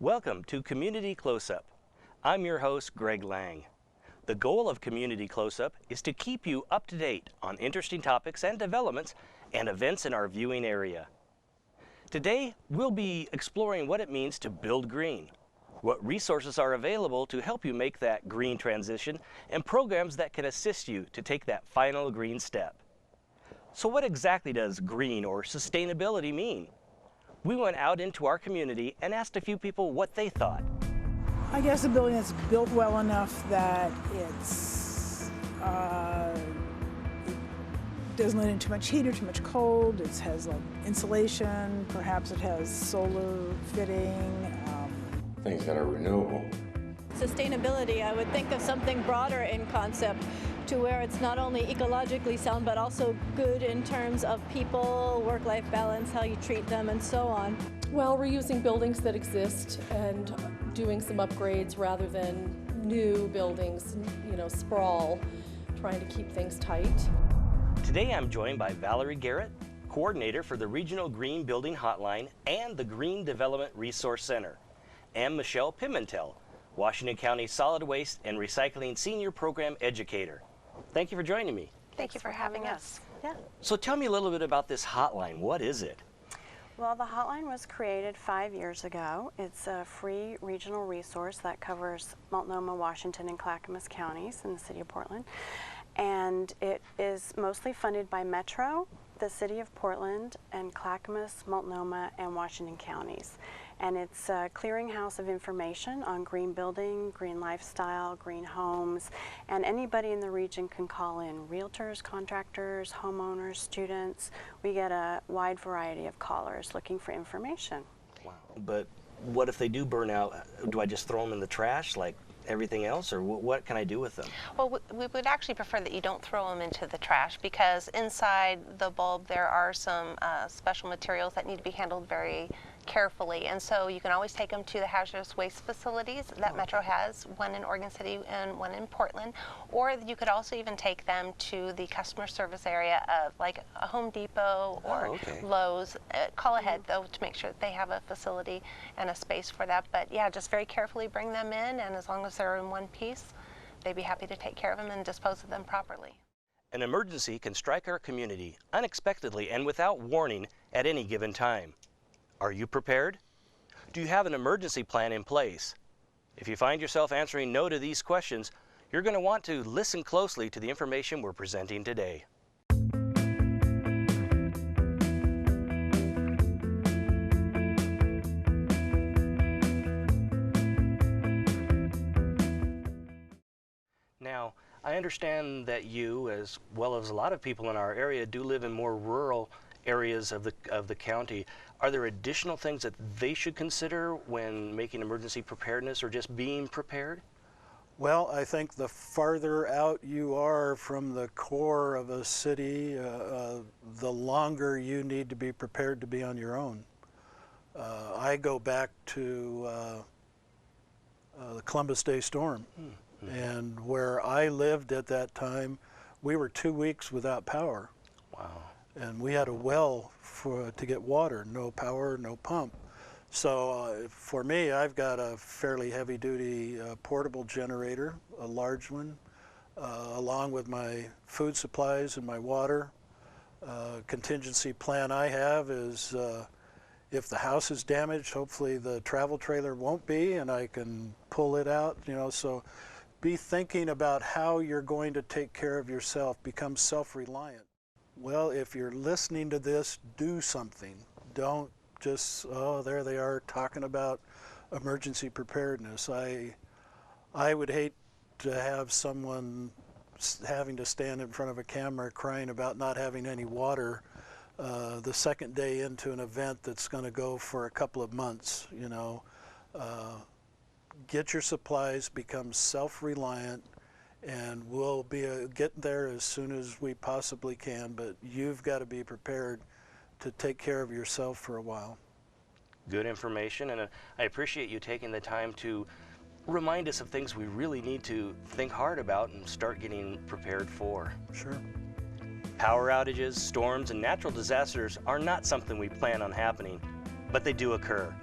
Welcome to Community Close-Up. I'm your host, Greg Lang. The goal of Community Close-Up is to keep you up to date on interesting topics and developments and events in our viewing area. Today, we'll be exploring what it means to build green, what resources are available to help you make that green transition, and programs that can assist you to take that final green step. So what exactly does green or sustainability mean? We went out into our community and asked a few people what they thought. I guess a building that's built well enough that it doesn't let in too much heat or too much cold. It has like insulation, perhaps it has solar fitting. Things that are renewable. Sustainability, I would think of something broader in concept to where it's not only ecologically sound but also good in terms of people, work-life balance, how you treat them, and so on. Well, reusing buildings that exist and doing some upgrades rather than new buildings, sprawl, trying to keep things tight. Today I'm joined by Valerie Garrett, coordinator for the Regional Green Building Hotline and the Green Development Resource Center, and Michelle Pimentel, Washington County Solid Waste and Recycling Senior Program Educator. Thank you for joining me. Thank you for having us. Yeah. So tell me a little bit about this hotline. What is it? Well, the hotline was created 5 years ago. It's a free regional resource that covers Multnomah, Washington, and Clackamas counties in the city of Portland. And it is mostly funded by Metro, the city of Portland, and Clackamas, Multnomah, and Washington counties. And it's a clearinghouse of information on green building, green lifestyle, green homes, and anybody in the region can call in. Realtors, contractors, homeowners, students. We get a wide variety of callers looking for information. Wow. But what if they do burn out? Do I just throw them in the trash like everything else, or what can I do with them? Well, we would actually prefer that you don't throw them into the trash, because inside the bulb there are some special materials that need to be handled very carefully, and so you can always take them to the hazardous waste facilities that Metro has, one in Oregon City and one in Portland, or you could also even take them to the customer service area of like a Home Depot or Lowe's. Call ahead though to make sure that they have a facility and a space for that, but yeah, just very carefully bring them in, and as long as they're in one piece, they'd be happy to take care of them and dispose of them properly. An emergency can strike our community unexpectedly and without warning at any given time. Are you prepared? Do you have an emergency plan in place? If you find yourself answering no to these questions, you're going to want to listen closely to the information we're presenting today. Now, I understand that you, as well as a lot of people in our area, do live in more rural areas of the county. Are there additional things that they should consider when making emergency preparedness or just being prepared? Well, I think the farther out you are from the core of a city, the longer you need to be prepared to be on your own. I go back to the Columbus Day storm, and where I lived at that time, we were 2 weeks without power. Wow. And we had a well to get water, no power, no pump. So for me, I've got a fairly heavy-duty portable generator, a large one, along with my food supplies and my water. Contingency plan I have is if the house is damaged, hopefully the travel trailer won't be, and I can pull it out. So be thinking about how you're going to take care of yourself, become self-reliant. Well, if you're listening to this, do something. Don't just, oh, there they are talking about emergency preparedness. I would hate to have someone having to stand in front of a camera crying about not having any water the second day into an event that's going to go for a couple of months. Get your supplies, become self-reliant, and we'll be getting there as soon as we possibly can, but you've got to be prepared to take care of yourself for a while. Good information, and I appreciate you taking the time to remind us of things we really need to think hard about and start getting prepared for. Sure. Power outages, storms, and natural disasters are not something we plan on happening, but they do occur.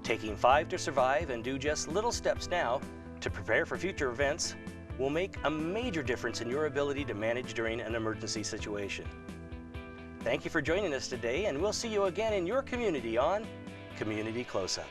Taking 5 to survive and do just little steps now to prepare for future events will make a major difference in your ability to manage during an emergency situation. Thank you for joining us today, and we'll see you again in your community on Community Close-Up.